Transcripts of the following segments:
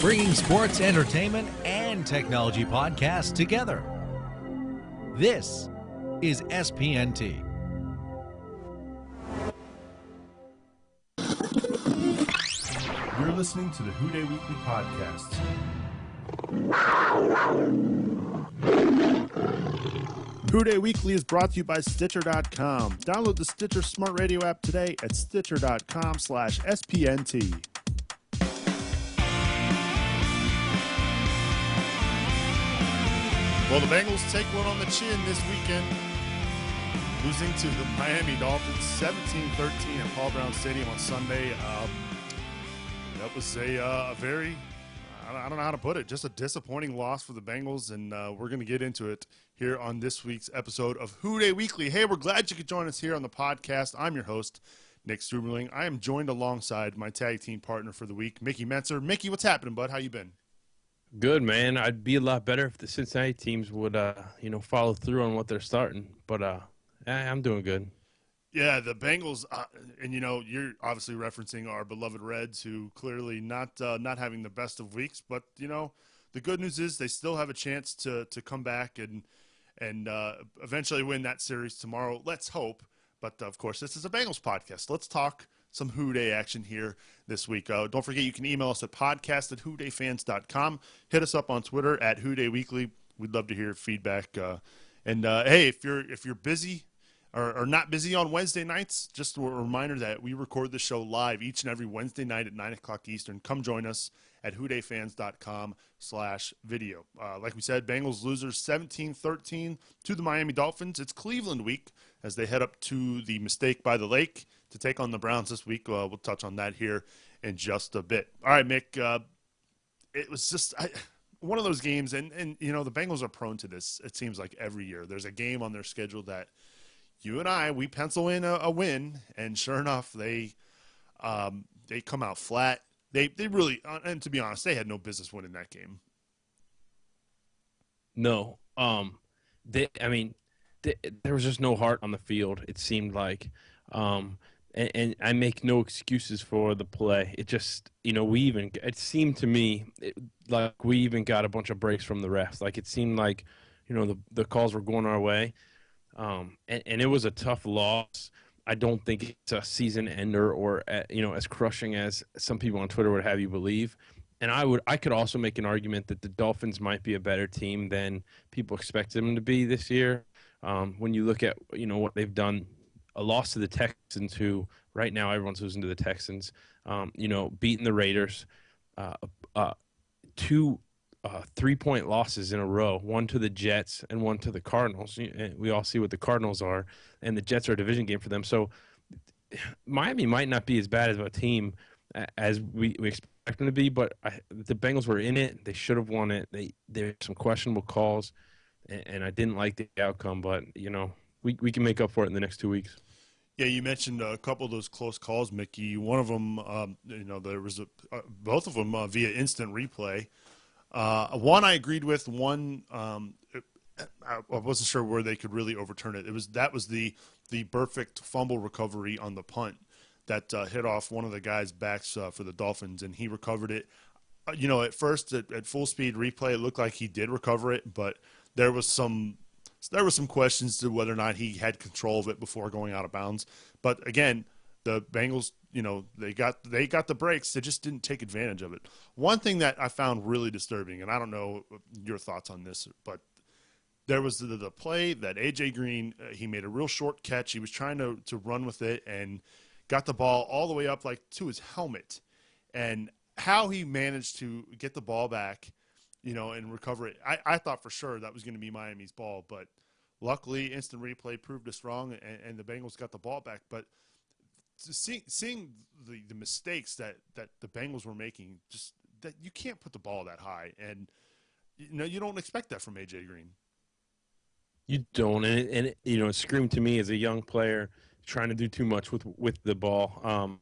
bringing sports, entertainment, and technology podcasts together. This is SPNT. You're listening to the Who-Dey Weekly podcast. Who-Dey Weekly is brought to you by Stitcher.com. Download the Stitcher Smart Radio app today at Stitcher.com/SPNT. Well, the Bengals take one on the chin this weekend, losing to the Miami Dolphins 17-13 at Paul Brown Stadium on Sunday. That was a very, I don't know how to put it, just a disappointing loss for the Bengals, and we're going to get into it here on this week's episode of Who-Dey Weekly. Hey, we're glad you could join us here on the podcast. I'm your host, Nick Struberling. I am joined alongside my tag team partner for the week, Mickey Mentzer. Mickey, what's happening, bud? How you been? Good, man. I'd be a lot better if the Cincinnati teams would, follow through on what they're starting. But I'm doing good. Yeah, the Bengals, and you're obviously referencing our beloved Reds, who clearly not having the best of weeks. But the good news is they still have a chance to come back and eventually win that series tomorrow. Let's hope. But of course, this is a Bengals podcast. Let's talk some Who-Dey action here this week. Don't forget, you can email us at podcast@whodayfans.com. Hit us up on Twitter at Who-Dey Weekly. We'd love to hear feedback. Hey, if you're busy or not busy on Wednesday nights, just a reminder that we record the show live each and every Wednesday night at 9 o'clock Eastern. Come join us at whodayfans.com/video. Like we said, Bengals losers 17-13 to the Miami Dolphins. It's Cleveland week as they head up to the Mistake by the Lake to take on the Browns this week. We'll touch on that here in just a bit. All right, Mick, it was just one of those games, and the Bengals are prone to this, it seems like, every year. There's a game on their schedule that you and we pencil in a win, and sure enough, they come out flat. They really, and to be honest, they had no business winning that game. No. There was just no heart on the field, it seemed like. And I make no excuses for the play. It just, it seemed to me like we even got a bunch of breaks from the refs. Like it seemed like, the calls were going our way. And it was a tough loss. I don't think it's a season ender or, as crushing as some people on Twitter would have you believe. And I could also make an argument that the Dolphins might be a better team than people expected them to be this year. When you look at, what they've done, a loss to the Texans, who right now everyone's losing to the Texans, beating the Raiders, two 3-point losses in a row, one to the Jets and one to the Cardinals. We all see what the Cardinals are, and the Jets are a division game for them. So Miami might not be as bad as a team as we expect them to be, but the Bengals were in it. They should have won it. There were some questionable calls, and I didn't like the outcome, but, we can make up for it in the next 2 weeks. Yeah, you mentioned a couple of those close calls, Mickey. One of them, there was both of them via instant replay. One I agreed with. One I wasn't sure where they could really overturn it. That was the perfect fumble recovery on the punt that hit off one of the guys' backs for the Dolphins, and he recovered it. At first at full speed replay, it looked like he did recover it, but there was some questions to whether or not he had control of it before going out of bounds. But again, the Bengals, they got the breaks. They just didn't take advantage of it. One thing that I found really disturbing, and I don't know your thoughts on this, but there was the play that A.J. Green, he made a real short catch. He was trying to run with it and got the ball all the way up like to his helmet. And how he managed to get the ball back, and recover it. I thought for sure that was going to be Miami's ball, but luckily instant replay proved us wrong, and the Bengals got the ball back. But seeing the mistakes that the Bengals were making, just that you can't put the ball that high, and you don't expect that from A.J. Green. You don't, and it screamed to me as a young player trying to do too much with the ball.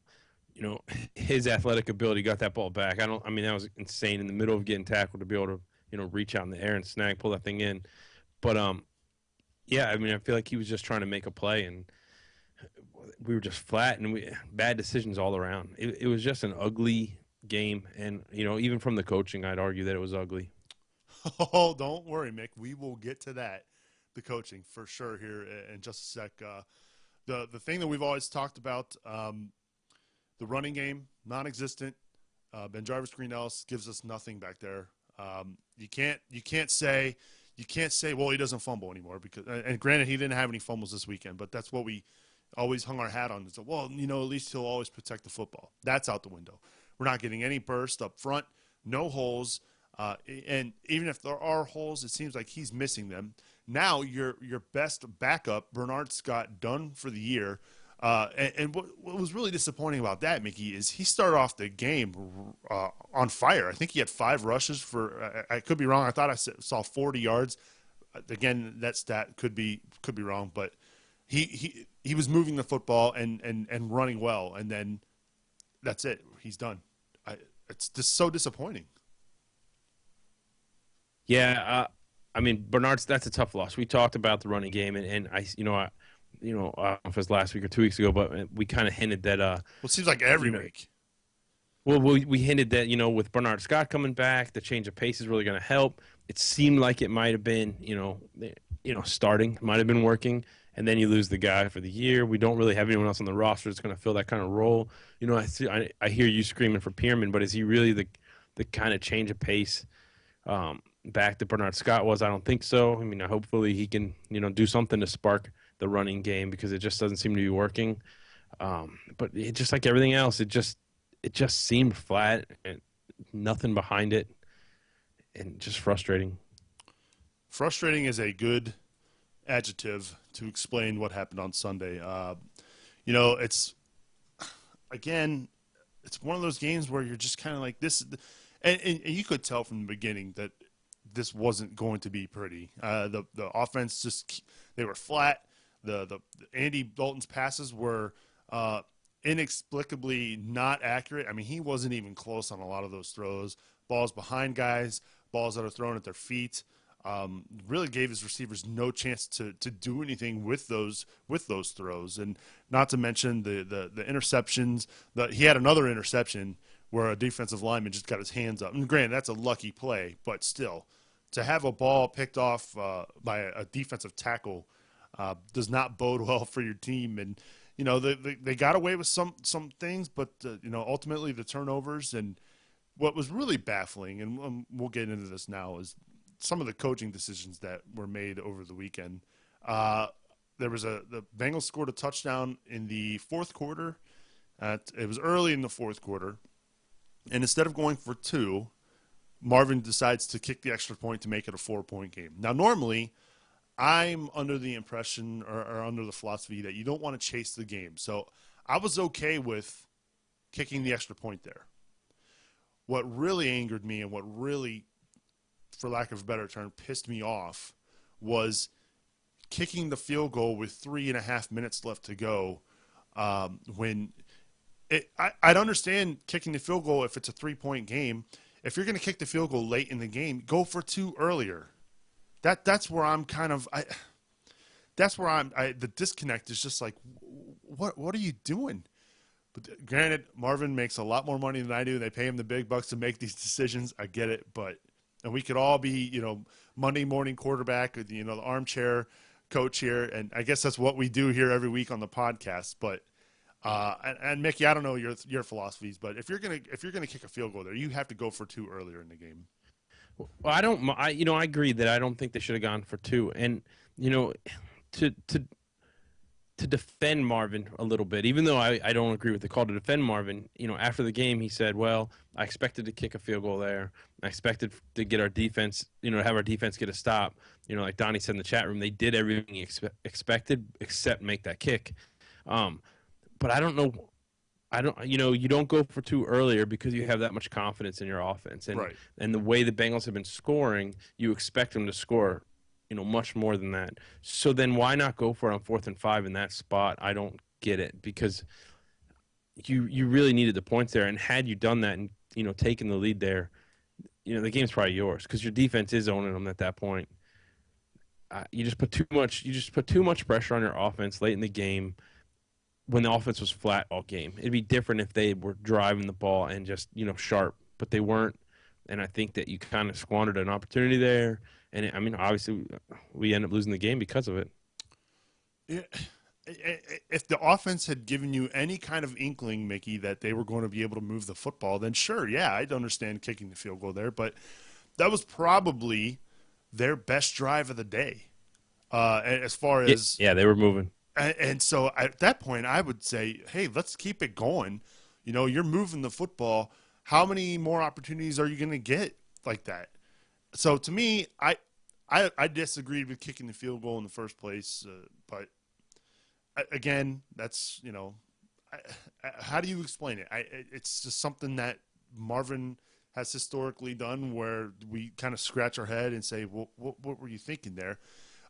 His athletic ability got that ball back. That was insane in the middle of getting tackled to be able to, reach out in the air and pull that thing in. But, I feel like he was just trying to make a play, and we were just flat, and bad decisions all around. It was just an ugly game, and even from the coaching, I'd argue that it was ugly. Oh, don't worry, Mick. We will get to that, the coaching for sure here in just a sec. The thing that we've always talked about, the running game, non-existent. Ben Jarvis Green Ellis gives us nothing back there. You can't say well, he doesn't fumble anymore, because, and granted, he didn't have any fumbles this weekend, but that's what we always hung our hat on. So, well, at least he'll always protect the football. That's out the window. We're not getting any burst up front, no holes, and even if there are holes, it seems like he's missing them. Now your best backup, Bernard Scott, done for the year. And what was really disappointing about that, Mickey, is he started off the game on fire. I think he had 5 rushes for. I could be wrong. I thought I saw 40 yards. Again, that stat could be wrong, but he was moving the football and running well, and then that's it. He's done. It's just so disappointing. Yeah, I mean, that's a tough loss. We talked about the running game, and I don't know if it was last week or 2 weeks ago, but we kind of hinted that. Well, it seems like every week. Well, we hinted that with Bernard Scott coming back, the change of pace is really going to help. It seemed like it might have been starting, might have been working, and then you lose the guy for the year. We don't really have anyone else on the roster that's going to fill that kind of role. I hear you screaming for Pierman, but is he really the kind of change of pace back that Bernard Scott was? I don't think so. I mean, hopefully he can do something to spark the running game, because it just doesn't seem to be working. But it, just like everything else, it just seemed flat and nothing behind it, and just frustrating. Frustrating is a good adjective to explain what happened on Sunday. It's one of those games where you're just kind of like this, and you could tell from the beginning that this wasn't going to be pretty. The offense they were flat. The Andy Dalton's passes were inexplicably not accurate. I mean, he wasn't even close on a lot of those throws. Balls behind guys, balls that are thrown at their feet. Really gave his receivers no chance to do anything with those throws. And not to mention the interceptions. He had another interception where a defensive lineman just got his hands up. And granted, that's a lucky play, but still, to have a ball picked off by a defensive tackle does not bode well for your team. And they got away with some things, but ultimately the turnovers, and what was really baffling, and we'll get into this now, is some of the coaching decisions that were made over the weekend. The Bengals scored a touchdown in the fourth quarter. It was early in the fourth quarter, and instead of going for 2, Marvin decides to kick the extra point to make it a 4-point game. Now, normally, I'm under the impression or under the philosophy that you don't want to chase the game. So I was okay with kicking the extra point there. What really angered me, and what really, for lack of a better term, pissed me off, was kicking the field goal with 3.5 minutes left to go. I'd understand kicking the field goal if it's a 3-point game. If you're going to kick the field goal late in the game, go for 2 earlier. That's where I'm kind of the disconnect is just like, what are you doing? But granted, Marvin makes a lot more money than I do. They pay him the big bucks to make these decisions. I get it, and we could all be, Monday morning quarterback, the armchair coach here, and I guess that's what we do here every week on the podcast. But and Mickey, I don't know your philosophies, but if you're gonna kick a field goal there, you have to go for 2 earlier in the game. Well, I agree that I don't think they should have gone for 2, and to defend Marvin a little bit, even though I don't agree with the call to defend Marvin, after the game he said, well, I expected to kick a field goal there. I expected to get our defense, have our defense get a stop. Like Donnie said in the chat room, they did everything he expected except make that kick. But I don't know. You don't go for 2 earlier because you have that much confidence in your offense. And, right. And the way the Bengals have been scoring, you expect them to score much more than that. So then why not go for it on 4th and 5 in that spot? I don't get it, because you really needed the points there. And had you done that and, taken the lead there, the game's probably yours, because your defense is owning them at that point. You just put too much pressure on your offense late in the game. when the offense was flat all game. It'd be different if they were driving the ball and just, sharp, but they weren't. And I think that you kind of squandered an opportunity there. And obviously we end up losing the game because of it. Yeah. If the offense had given you any kind of inkling, Mickey, that they were going to be able to move the football, then sure, yeah, I'd understand kicking the field goal there. But that was probably their best drive of the day, as far as yeah, they were moving. And so at that point, I would say, hey, let's keep it going. You're moving the football. How many more opportunities are you going to get like that? So to me, I disagreed with kicking the field goal in the first place, but again, that's how do you explain it? It's just something that Marvin has historically done, where we kind of scratch our head and say, well, what were you thinking there?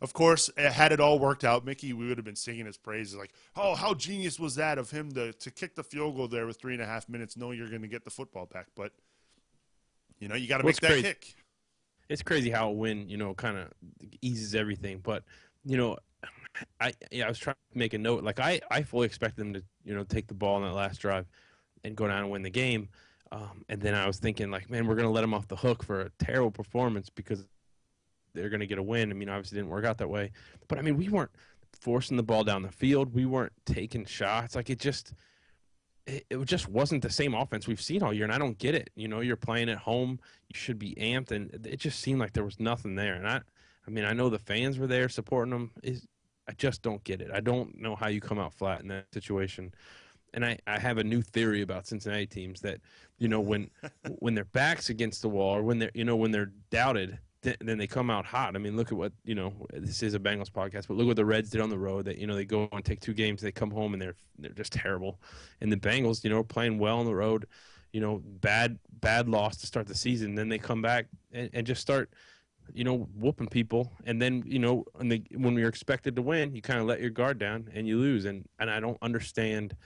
Of course, had it all worked out, Mickey, we would have been singing his praises like, oh, how genius was that of him to kick the field goal there with 3.5 minutes, knowing you're going to get the football back. But, you got to make that kick. It's crazy how a win, kind of eases everything. But, I was trying to make a note. Like, I fully expect them to, take the ball on that last drive and go down and win the game. And then I was thinking, like, man, we're going to let them off the hook for a terrible performance because they're going to get a win. Obviously it didn't work out that way. But, we weren't forcing the ball down the field. We weren't taking shots. Like, it just wasn't the same offense we've seen all year, and I don't get it. You're playing at home. You should be amped, and it just seemed like there was nothing there. And I know the fans were there supporting them. I just don't get it. I don't know how you come out flat in that situation. And I have a new theory about Cincinnati teams that, when their back's against the wall, or when they're doubted, then they come out hot. Look at what, this is a Bengals podcast, but look what the Reds did on the road. That, they go and take 2 games, they come home and they're just terrible. And the Bengals, are playing well on the road, bad loss to start the season. Then they come back and just start, whooping people. And then, when you're expected to win, you kind of let your guard down and you lose. And I don't understand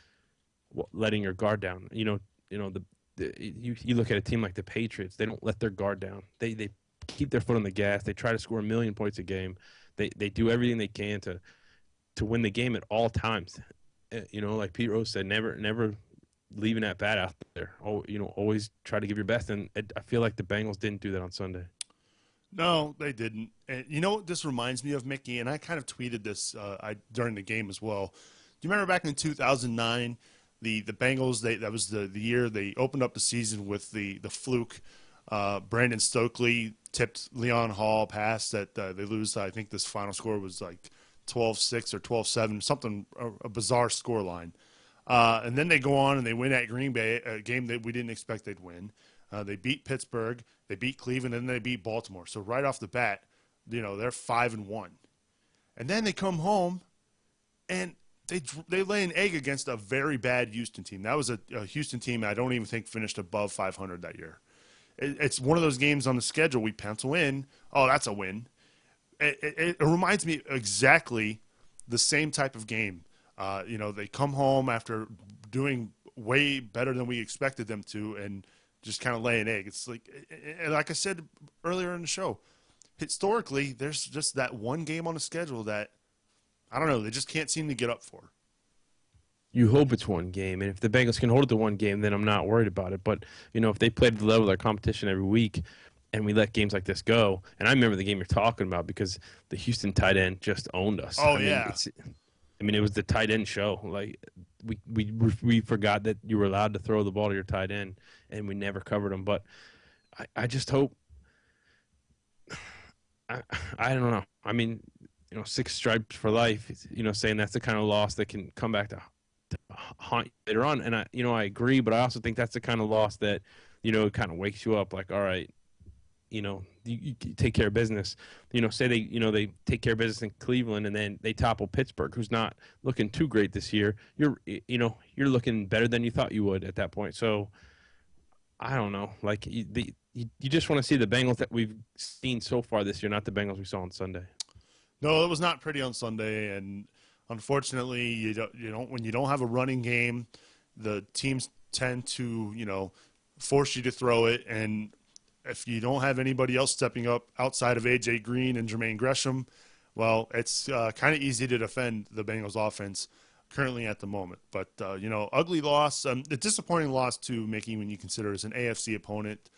letting your guard down. You look at a team like the Patriots, they don't let their guard down. They keep their foot on the gas. They try to score 1 million points a game. They do everything they can to win the game at all times. Like Pete Rose said, never leaving that bat out there. Always try to give your best. And I feel like the Bengals didn't do that on Sunday. No, they didn't. And you know what this reminds me of, Mickey? And I kind of tweeted this during the game as well. Do you remember back in 2009, the Bengals? That was the year they opened up the season with the fluke. Brandon Stokely tipped Leon Hall pass that they lose. I think this final score was like 12-6 or 12-7, something, a bizarre scoreline. And then they go on and they win at Green Bay, a game that we didn't expect they'd win. They beat Pittsburgh, they beat Cleveland, and then they beat Baltimore. So right off the bat, they're 5-1. And then they come home and they lay an egg against a very bad Houston team. That was a Houston team I don't even think finished above 500 that year. It's one of those games on the schedule we pencil in. Oh, that's a win. It reminds me exactly the same type of game. They come home after doing way better than we expected them to, and just kind of lay an egg. It's like I said earlier in the show, historically, there's just that one game on the schedule that, I don't know, they just can't seem to get up for. You hope it's one game, and if the Bengals can hold it to one game, then I'm not worried about it. But, if they played the level of their competition every week and we let games like this go, and I remember the game you're talking about because the Houston tight end just owned us. Oh, it was the tight end show. Like, we forgot that you were allowed to throw the ball to your tight end, and we never covered them. But I just hope – I don't know. 6 stripes for life, saying that's the kind of loss that can come back to haunt you later on. And I agree, but I also think that's the kind of loss that, it kind of wakes you up like, all right, you take care of business. Say they take care of business in Cleveland and then they topple Pittsburgh, who's not looking too great this year. You're looking better than you thought you would at that point. So I don't know. Like you just want to see the Bengals that we've seen so far this year, not the Bengals we saw on Sunday. No, it was not pretty on Sunday, and unfortunately, you don't when you don't have a running game, the teams tend to force you to throw it, and if you don't have anybody else stepping up outside of AJ Green and Jermaine Gresham, well, it's kind of easy to defend the Bengals offense. currently at the moment. But, ugly loss, a disappointing loss to Mickey when you consider it's an AFC opponent,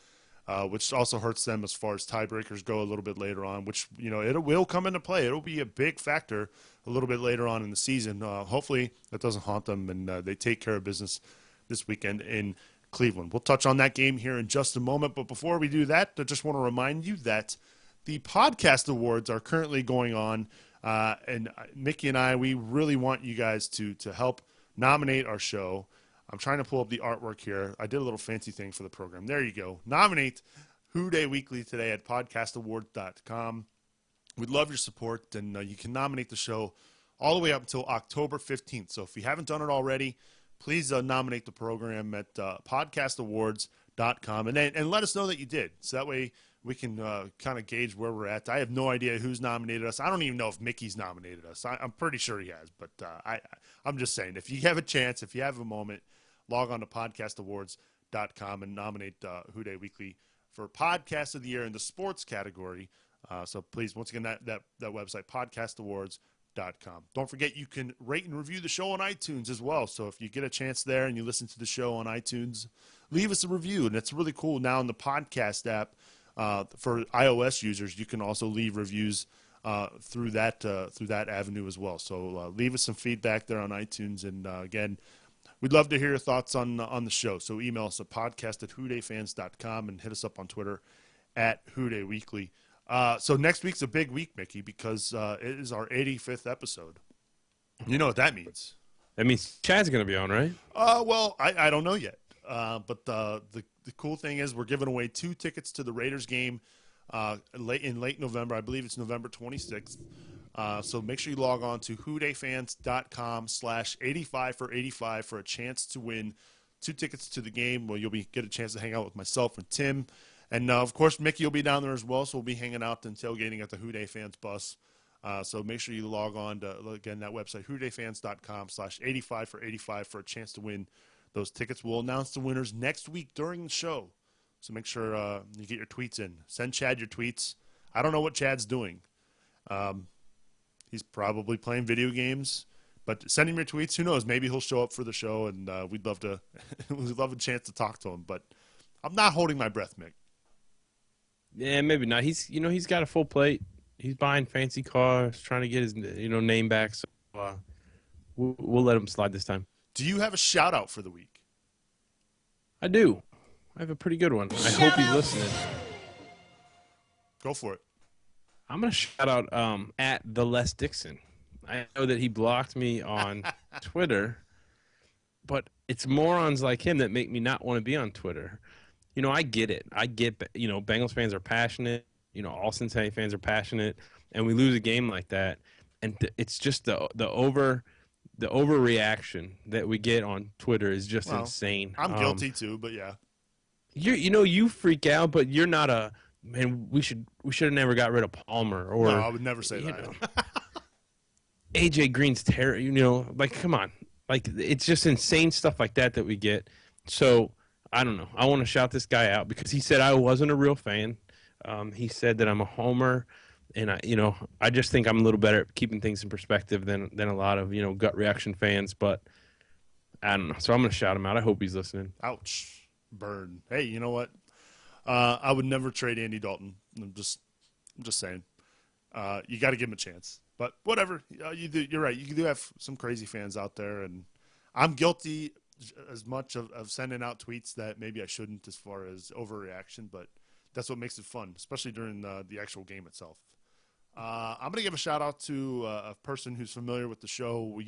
which also hurts them as far as tiebreakers go a little bit later on, which, it will come into play. It'll be a big factor a little bit later on in the season. Hopefully that doesn't haunt them and they take care of business this weekend in Cleveland. We'll touch on that game here in just a moment. But before we do that, I just want to remind you that the podcast awards are currently going on. And Mickey and I, we really want you guys to help nominate our show. I'm trying to pull up the artwork here. I did a little fancy thing for the program. There you go. Nominate Who-Dey Weekly today at podcastawards.com. We'd love your support, and you can nominate the show all the way up until October 15th. So if you haven't done it already, please nominate the program at podcastawards.com and let us know that you did. So that way we can kind of gauge where we're at. I have no idea who's nominated us. I don't even know if Mickey's nominated us. I'm pretty sure he has, but I'm just saying, if you have a chance, if you have a moment, log on to podcastawards.com and nominate Who-Dey Weekly for Podcast of the Year in the sports category. So please, once again, that website, podcastawards.com. Don't forget you can rate and review the show on iTunes as well. So if you get a chance there and you listen to the show on iTunes, leave us a review. And it's really cool now in the podcast app for iOS users. You can also leave reviews through that avenue as well. So leave us some feedback there on iTunes. And again, we'd love to hear your thoughts on the show. So email us at podcast@whodaysfans.com and hit us up on Twitter at Who-Dey Weekly. So next week's a big week, Mickey, because it is our 85th episode. You know what that means. That means Chad's going to be on, right? Well, I don't know yet. But the cool thing is we're giving away 2 tickets to the Raiders game in late November. I believe it's November 26th. So make sure you log on to whodayfans.com/85 for 85 for a chance to win 2 tickets to the game. Well, you'll get a chance to hang out with myself and Tim. And, of course, Mickey will be down there as well, so we'll be hanging out and tailgating at the Who-Dey Fans bus. So make sure you log on to, again, that website, whodayfans.com/85 for 85 for a chance to win those tickets. We'll announce the winners next week during the show. So make sure you get your tweets in. Send Chad your tweets. I don't know what Chad's doing. He's probably playing video games. But send him your tweets. Who knows? Maybe he'll show up for the show, and we'd love a chance to talk to him. But I'm not holding my breath, Mick. Yeah, maybe not. He's got a full plate. He's buying fancy cars, trying to get his name back. So we'll let him slide this time. Do you have a shout out for the week? I do. I have a pretty good one. I hope he's listening. Go for it. I'm gonna shout out at the Les Dixon. I know that he blocked me on Twitter, but it's morons like him that make me not want to be on Twitter. I get it. I get, Bengals fans are passionate. All Cincinnati fans are passionate, and we lose a game like that, and it's just the overreaction that we get on Twitter is just insane. I'm guilty too, but yeah. You freak out, but you're not a man. We should have never got rid of Palmer or. No, I would never say that. AJ Green's terrible. Come on, it's just insane stuff like that we get. So. I don't know. I want to shout this guy out because he said I wasn't a real fan. He said that I'm a homer, and I just think I'm a little better at keeping things in perspective than a lot of gut reaction fans. But I don't know. So I'm going to shout him out. I hope he's listening. Ouch, burn. Hey, you know what? I would never trade Andy Dalton. I'm just saying. You got to give him a chance. But whatever. You're right. You do have some crazy fans out there, and I'm guilty as much of sending out tweets that maybe I shouldn't as far as overreaction, but that's what makes it fun, especially during the actual game itself. I'm going to give a shout out to a person who's familiar with the show.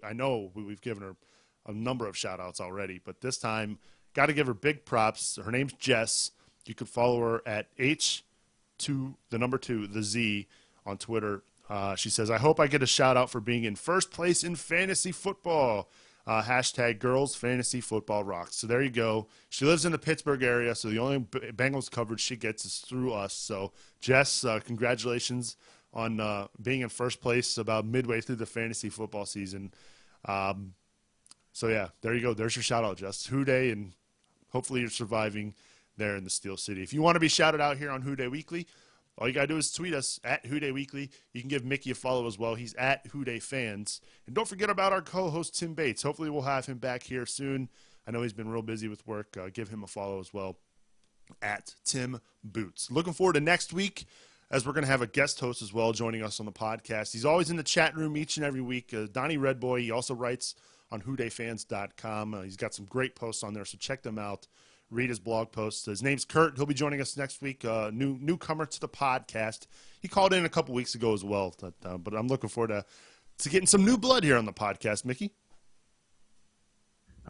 I know we've given her a number of shout outs already, but this time got to give her big props. Her name's Jess. You can follow her at H2 on Twitter. She says, I hope I get a shout out for being in first place in fantasy football. Hashtag girls fantasy football rocks. So there you go. She lives in the Pittsburgh area, so the only Bengals coverage she gets is through us. So Jess, congratulations on being in first place about midway through the fantasy football season. So yeah, there you go. There's your shout out, Jess. Who-Dey, and hopefully you're surviving there in the Steel City. If you want to be shouted out here on Who-Dey Weekly, All you got to do is tweet us at Who-Dey Weekly. You can give Mickey a follow as well. He's at Who-Dey Fans. And don't forget about our co-host, Tim Bates. Hopefully we'll have him back here soon. I know he's been real busy with work. Give him a follow as well at Tim Boots. Looking forward to next week, as we're going to have a guest host as well joining us on the podcast. He's always in the chat room each and every week. Donnie Redboy. He also writes on whodayfans.com. He's got some great posts on there, so check them out. Read his blog posts. His name's Kurt. He'll be joining us next week. Newcomer to the podcast. He called in a couple weeks ago as well, but I'm looking forward to getting some new blood here on the podcast, Mickey.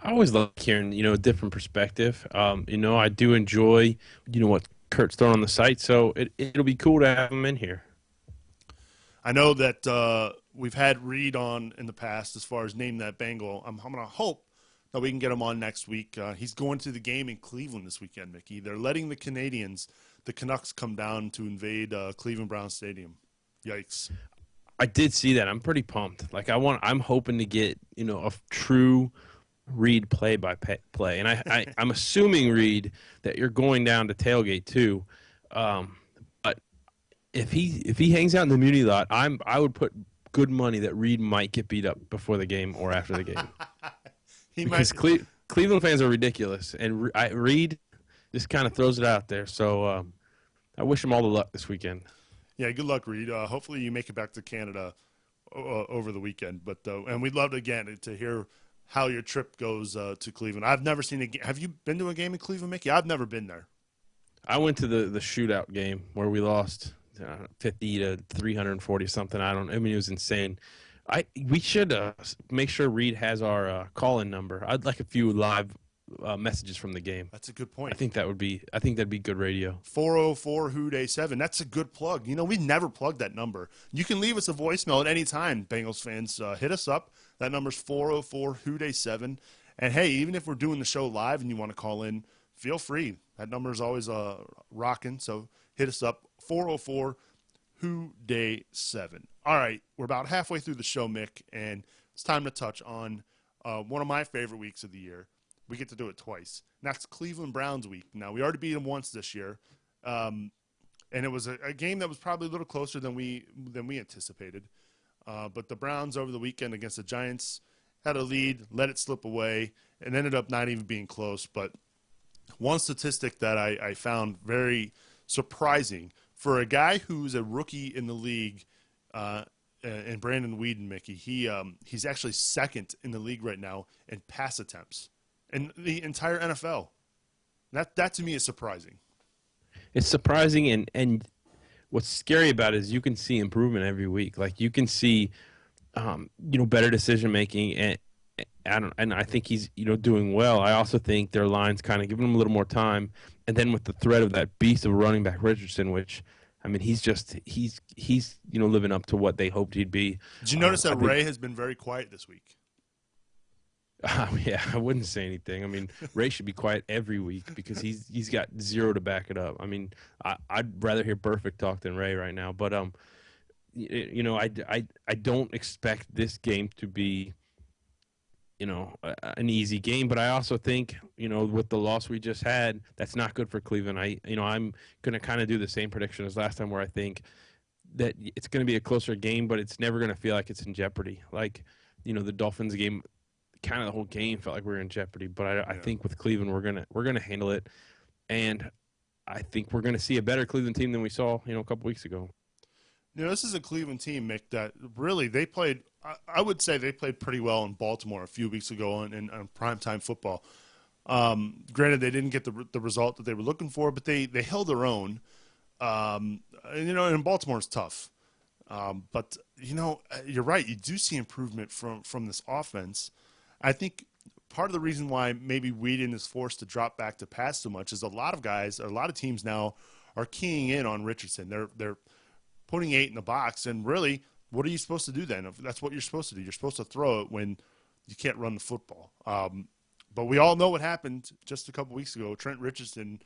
I always love hearing, a different perspective. I do enjoy, what Kurt's throwing on the site, so it'll be cool to have him in here. I know that we've had Reed on in the past as far as Name That Bengal. I'm going to hope that we can get him on next week. He's going to the game in Cleveland this weekend, Mickey. They're letting the Canucks, come down to invade Cleveland Browns Stadium. Yikes. I did see that. I'm pretty pumped. I'm hoping to get, a true Reed play-by-play. And I'm assuming, Reed, that you're going down to tailgate too. But if he hangs out in the Muni lot, I would put good money that Reed might get beat up before the game or after the game. Cleveland fans are ridiculous, and Reed just kind of throws it out there. So I wish him all the luck this weekend. Yeah, good luck, Reed. Hopefully you make it back to Canada over the weekend. And we'd love to hear how your trip goes to Cleveland. I've never seen a game. Have you been to a game in Cleveland, Mickey? I've never been there. I went to the shootout game where we lost 50 to 340 something. It was insane. We should make sure Reed has our call-in number. I'd like a few live messages from the game. That's a good point. I think that'd be good radio. 404 Who-Dey 7. That's a good plug. We never plugged that number. You can leave us a voicemail at any time, Bengals fans. Hit us up. That number's 404 Who-Dey 7. And hey, even if we're doing the show live and you want to call in, feel free. That number is always rocking. So hit us up, 404 Who-Dey 7. All right, we're about halfway through the show, Mick, and it's time to touch on one of my favorite weeks of the year. We get to do it twice. And that's Cleveland Browns week. Now, we already beat them once this year, and it was a game that was probably a little closer than we anticipated. But the Browns over the weekend against the Giants had a lead, let it slip away, and ended up not even being close. But one statistic that I found very surprising for a guy who's a rookie in the league, and Brandon Weeden, Mickey, he's actually second in the league right now in pass attempts in the entire NFL. That to me is surprising. It's surprising, and what's scary about it is you can see improvement every week. Like you can see, better decision making, and I think he's doing well. I also think their line's kind of giving him a little more time, and then with the threat of that beast of running back Richardson, which. He's living up to what they hoped he'd be. Did you notice that Ray has been very quiet this week? Yeah, I wouldn't say anything. Ray should be quiet every week because he's got zero to back it up. I'd rather hear Perfect talk than Ray right now. But I don't expect this game to be an easy game, but I also think, with the loss we just had, that's not good for Cleveland. I'm going to kind of do the same prediction as last time where I think that it's going to be a closer game, but it's never going to feel like it's in jeopardy. Like, the Dolphins game, kind of the whole game felt like we were in jeopardy, but I think with Cleveland, we're going to handle it. And I think we're going to see a better Cleveland team than we saw, a couple weeks ago. This is a Cleveland team, Mick, that really they played – I would say they played pretty well in Baltimore a few weeks ago in primetime football. Granted, they didn't get the result that they were looking for, but they held their own. And Baltimore is tough. But you're right. You do see improvement from this offense. I think part of the reason why maybe Weeden is forced to drop back to pass so much is a lot of teams now are keying in on Richardson. They're putting 8 in the box, and really, what are you supposed to do then? If that's what you're supposed to do, you're supposed to throw it when you can't run the football. But we all know what happened just a couple weeks ago. Trent Richardson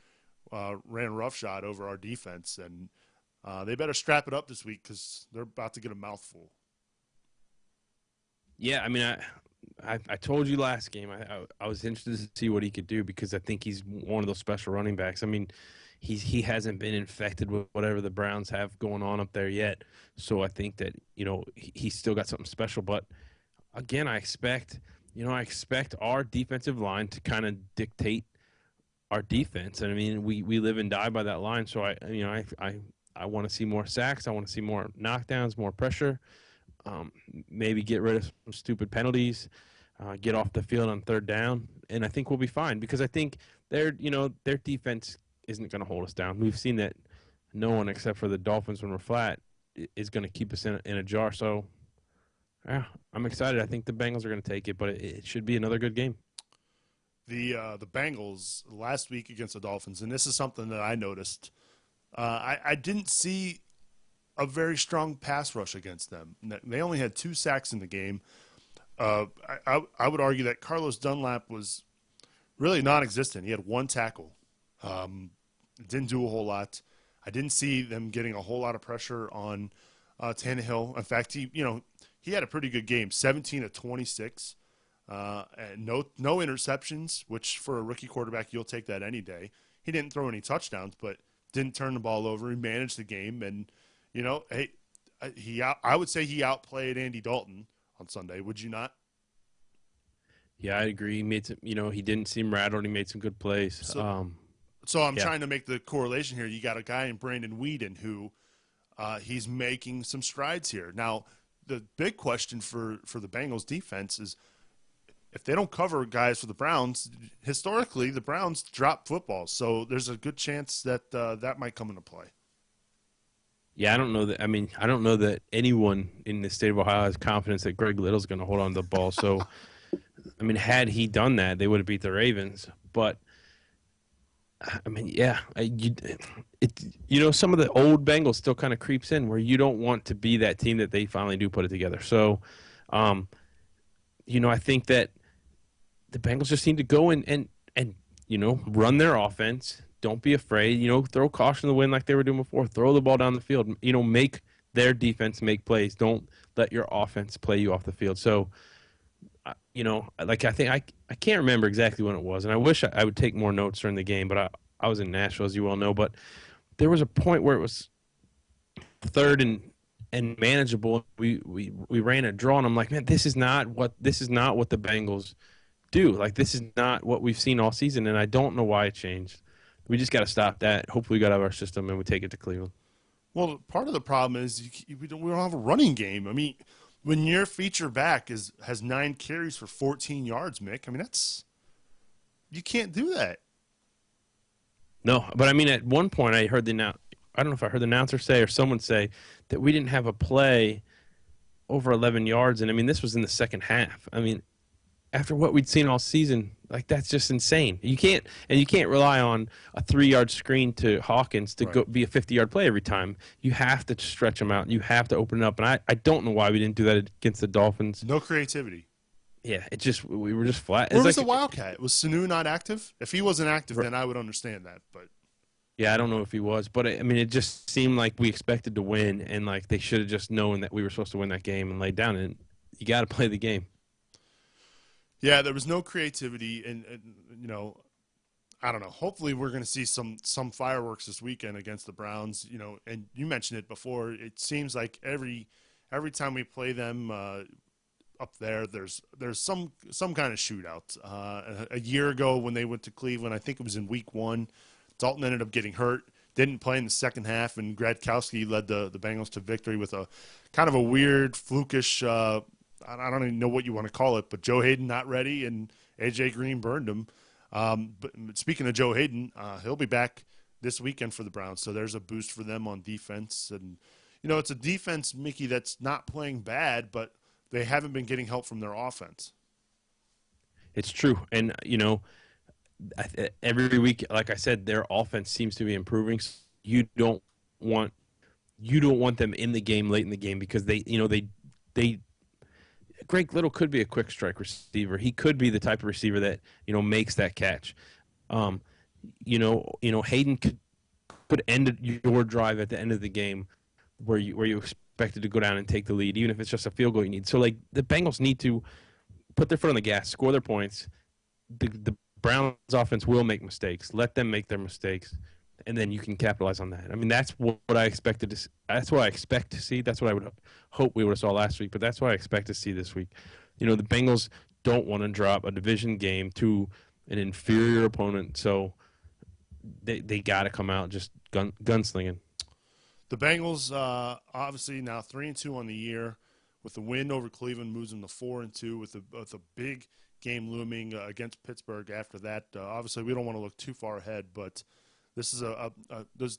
ran roughshod over our defense, and they better strap it up this week because they're about to get a mouthful. Yeah, I told you last game I was interested to see what he could do because I think he's one of those special running backs. he hasn't been infected with whatever the Browns have going on up there yet. So I think that he's still got something special. But again, I expect our defensive line to kind of dictate our defense. And I mean, we live and die by that line. So I want to see more sacks. I want to see more knockdowns, more pressure. Maybe get rid of some stupid penalties. Get off the field on third down, and I think we'll be fine because I think their defense isn't going to hold us down. We've seen that no one except for the Dolphins when we're flat is going to keep us in a jar. So, yeah, I'm excited. I think the Bengals are going to take it, but it should be another good game. The Bengals last week against the Dolphins, and this is something that I noticed. I didn't see a very strong pass rush against them. They only had 2 sacks in the game. I would argue that Carlos Dunlap was really non-existent. He had 1 tackle. Didn't do a whole lot. I didn't see them getting a whole lot of pressure on Tannehill. In fact, he had a pretty good game, 17 of 26. And no interceptions, which for a rookie quarterback, you'll take that any day. He didn't throw any touchdowns, but didn't turn the ball over. He managed the game, and I would say he outplayed Andy Dalton on Sunday. Would you not? Yeah, I agree. He made some, he didn't seem rattled. He made some good plays. So I'm trying to make the correlation here. You got a guy in Brandon Weeden who he's making some strides here. Now, the big question for the Bengals defense is if they don't cover guys for the Browns, historically the Browns drop footballs. So there's a good chance that that might come into play. Yeah, I don't know that. I mean, I don't know that anyone in the state of Ohio has confidence that Greg Little's going to hold on to the ball. So, I mean, had he done that, they would have beat the Ravens. But, I mean, yeah, some of the old Bengals still kind of creeps in where you don't want to be that team that they finally do put it together. So, I think that the Bengals just need to go and run their offense. Don't be afraid. Throw caution to the wind like they were doing before. Throw the ball down the field. Make their defense make plays. Don't let your offense play you off the field. So, I think I can't remember exactly when it was, and I wish I would take more notes during the game, but I was in Nashville, as you well know. But there was a point where it was third and manageable. We ran a draw, and I'm like, man, this is not what the Bengals do. Like, this is not what we've seen all season, and I don't know why it changed. We just got to stop that. Hopefully we got out of our system and we take it to Cleveland. Well, part of the problem is we don't have a running game. I mean, when your feature back has 9 carries for 14 yards, Mick, I mean, you can't do that. No, but I mean, at one point I don't know if I heard the announcer say or someone say that we didn't have a play over 11 yards. And I mean, this was in the second half. I mean, after what we'd seen all season, like, that's just insane. You can't rely on a 3-yard screen to Hawkins to go be a 50-yard play every time. You have to stretch them out. You have to open it up. And I don't know why we didn't do that against the Dolphins. No creativity. Yeah, we were just flat. Where was the Wildcat? Was Sanu not active? If he wasn't active, then I would understand that. But yeah, I don't know if he was. But, I mean, it just seemed like we expected to win, and, like, they should have just known that we were supposed to win that game and laid down. And you got to play the game. Yeah, there was no creativity, and I don't know. Hopefully, we're going to see some fireworks this weekend against the Browns. And you mentioned it before. It seems like every time we play them up there, there's some kind of shootout. A year ago when they went to Cleveland, I think it was in Week 1. Dalton ended up getting hurt, didn't play in the second half, and Gradkowski led the Bengals to victory with a kind of a weird, flukish. I don't even know what you want to call it, but Joe Hayden not ready, and A.J. Green burned him. But speaking of Joe Hayden, he'll be back this weekend for the Browns, so there's a boost for them on defense. And, it's a defense, Mickey, that's not playing bad, but they haven't been getting help from their offense. It's true. And, every week, like I said, their offense seems to be improving. You don't want them in the game late in the game because they Greg Little could be a quick strike receiver. He could be the type of receiver that, makes that catch. Hayden could end your drive at the end of the game where you expected to go down and take the lead, even if it's just a field goal you need. So, like, the Bengals need to put their foot on the gas, score their points. The Browns offense will make mistakes. Let them make their mistakes and then you can capitalize on that. I mean, that's what I expected to. That's what I expect to see. That's what I would hope we would have saw last week. But that's what I expect to see this week. The Bengals don't want to drop a division game to an inferior opponent, so they got to come out just gunslinging. The Bengals, obviously now 3-2 on the year, with the win over Cleveland moves them to 4-2 with a big game looming against Pittsburgh. After that, obviously we don't want to look too far ahead, but this is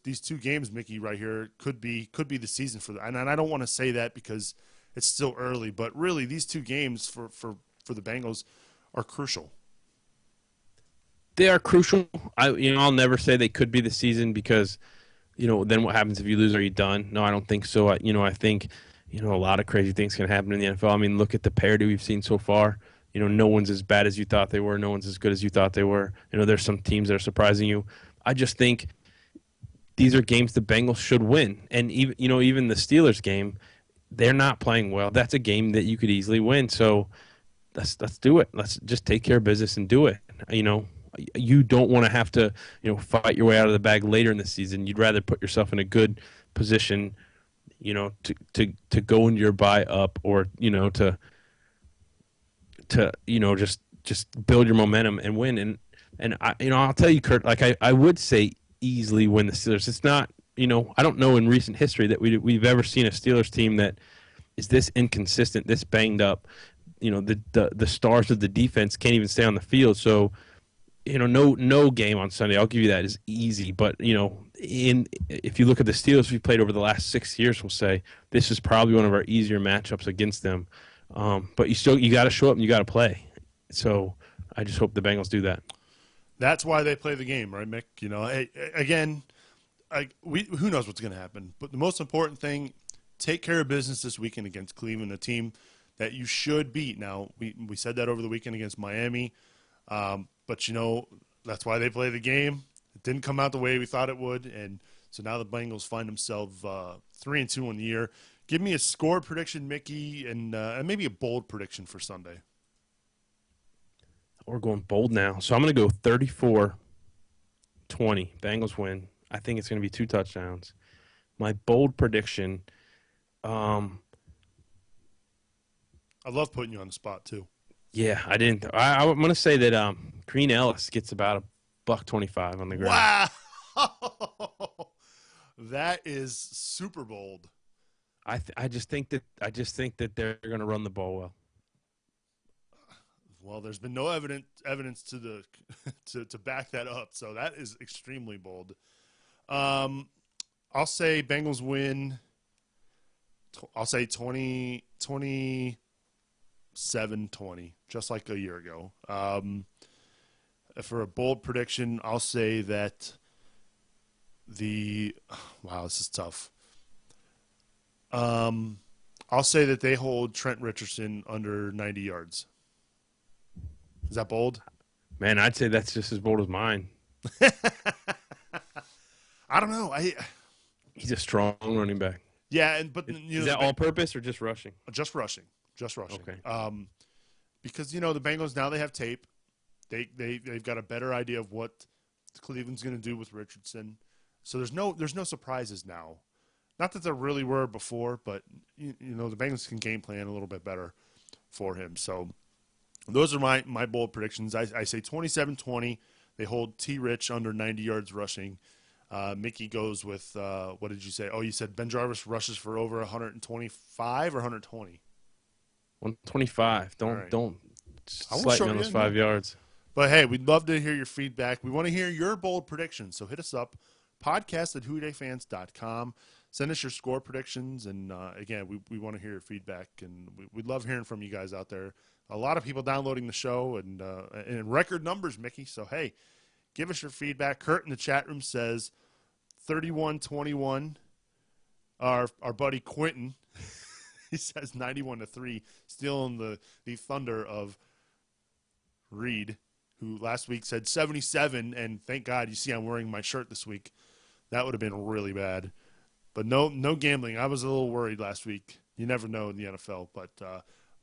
these two games, Mickey, right here could be the season for that. And I don't want to say that because it's still early, but really these two games for the Bengals are crucial. They are crucial. I'll never say they could be the season because, then what happens if you lose? Are you done? No, I don't think so. I think, a lot of crazy things can happen in the NFL. I mean, look at the parity we've seen so far. No one's as bad as you thought they were. No one's as good as you thought they were. There's some teams that are surprising you. I just think these are games the Bengals should win. And even the Steelers game, they're not playing well. That's a game that you could easily win. So let's do it. Let's just take care of business and do it. You don't want to have to, fight your way out of the bag later in the season. You'd rather put yourself in a good position, to go into your bye up or, to just build your momentum and win. And I'll tell you, Kurt, like I would say easily win the Steelers. It's not, I don't know in recent history that we've ever seen a Steelers team that is this inconsistent, this banged up. The stars of the defense can't even stay on the field. So, no game on Sunday, I'll give you that, is easy. But, if you look at the Steelers we played over the last 6 years, we'll say this is probably one of our easier matchups against them. But you got to show up and you got to play. So I just hope the Bengals do that. That's why they play the game, right, Mick? Who knows what's going to happen. But the most important thing, take care of business this weekend against Cleveland, a team that you should beat. Now, we said that over the weekend against Miami. But, that's why they play the game. It didn't come out the way we thought it would. And so now the Bengals find themselves 3-2 on the year. Give me a score prediction, Mickey, and maybe a bold prediction for Sunday. We're going bold now. So I'm going to go 34-20. Bengals win. I think it's going to be 2 touchdowns. My bold prediction, I love putting you on the spot, too. Yeah, I didn't. I'm going to say that Green Ellis gets about $1.25 on the ground. Wow. That is super bold. I just think that they're going to run the ball well. Well, there's been no evidence to to back that up, so that is extremely bold. I'll say Bengals win. I'll say 27-20, just like a year ago. For a bold prediction, I'll say that wow, this is tough. I'll say that they hold Trent Richardson under 90 yards. Is that bold? Man, I'd say that's just as bold as mine. I don't know. He's a strong running back. Yeah, but is that all purpose or just rushing? Just rushing. Okay. Because the Bengals now they have tape. They've got a better idea of what Cleveland's going to do with Richardson. So there's no surprises now. Not that there really were before, but the Bengals can game plan a little bit better for him. So those are my bold predictions. I say 27-20. They hold T. Rich under 90 yards rushing. Mickey goes with what did you say? Oh, you said Ben Jarvis rushes for over 125 or 120. 125. Don't slight me on those 5 yards. But hey, we'd love to hear your feedback. We want to hear your bold predictions. So hit us up, podcast@whodaydayfans.com. Send us your score predictions, and again, we want to hear your feedback, and we love hearing from you guys out there. A lot of people downloading the show, and in record numbers, Mickey. So hey, give us your feedback. Kurt in the chat room says 31-21. Our buddy Quentin, he says 91-3, stealing the thunder of Reed, who last week said 77, and thank God you see I'm wearing my shirt this week. That would have been really bad. But no gambling. I was a little worried last week. You never know in the NFL, but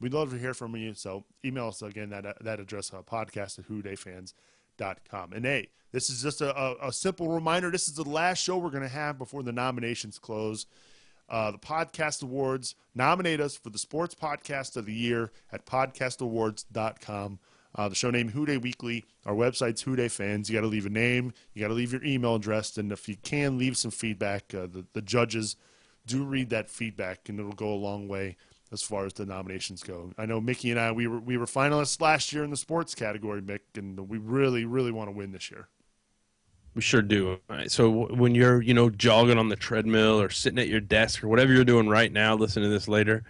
we'd love to hear from you. So email us again that address, podcast@whodaydayfans.com. SPNT.com. And hey, this is just a simple reminder. This is the last show we're going to have before the nominations close. The Podcast Awards. Nominate us for the Sports Podcast of the Year at podcastawards.com. The show name Who-Dey Weekly. Our website's Who-Dey Fans. You got to leave a name. You got to leave your email address. And if you can, leave some feedback. The judges do read that feedback, and it'll go a long way as far as the nominations go. I know Mickey and I, we were finalists last year in the sports category, Mick, and we really, really want to win this year. We sure do. All right, so when you're, jogging on the treadmill or sitting at your desk or whatever you're doing right now, listen to this later,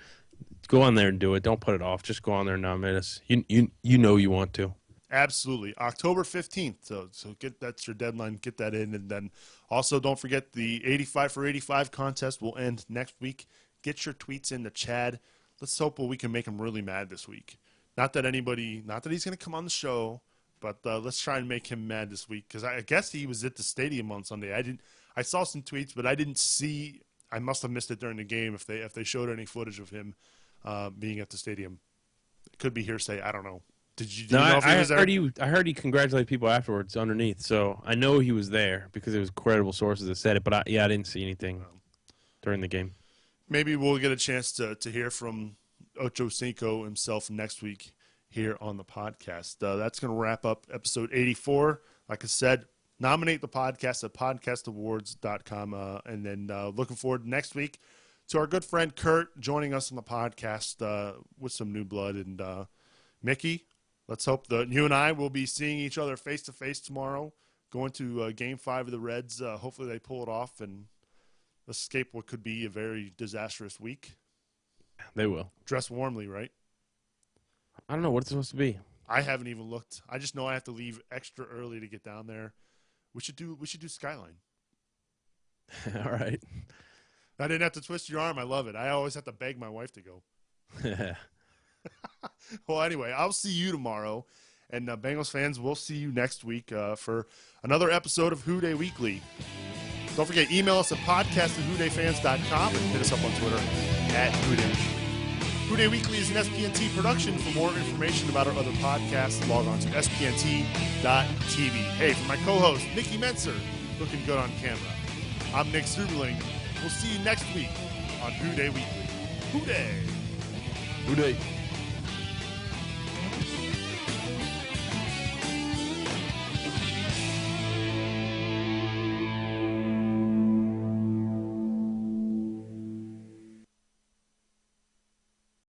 go on there and do it. Don't put it off. Just go on there and nominate us. You know you want to. Absolutely. October 15th. So that's your deadline. Get that in. And then also don't forget the 85 for 85 contest will end next week. Get your tweets into Chad. Let's hope we can make him really mad this week. Not that he's going to come on the show, but let's try and make him mad this week, because I guess he was at the stadium on Sunday. I saw some tweets, but I didn't see. I must have missed it during the game if they showed any footage of him being at the stadium. It could be hearsay. I don't know. Did you know if he was there? I heard he congratulated people afterwards underneath, so I know he was there because it was credible sources that said it. But I didn't see anything during the game. Maybe we'll get a chance to hear from Ocho Cinco himself next week here on the podcast. That's going to wrap up episode 84. Like I said, nominate the podcast at podcastawards.com. And then looking forward next week to our good friend Kurt joining us on the podcast with some new blood. And Mickey, let's hope that you and I will be seeing each other face-to-face tomorrow, going to Game 5 of the Reds. Hopefully they pull it off and escape what could be a very disastrous week. They will. Dress warmly, right? I don't know what it's supposed to be. I haven't even looked. I just know I have to leave extra early to get down there. We should do Skyline. All right. I didn't have to twist your arm. I love it. I always have to beg my wife to go. Well, anyway, I'll see you tomorrow. And Bengals fans, we'll see you next week for another episode of Who-Dey Weekly. Don't forget, email us at podcast@whodayfans.com and hit us up on Twitter @Who-Dey. Who-Dey Weekly is an SPNT production. For more information about our other podcasts, log on to spnt.tv. Hey, for my co-host, Mickey Mentzer, looking good on camera, I'm Nick Strubeling. We'll see you next week on Who-Dey Weekly. Who-Dey. Who-Dey.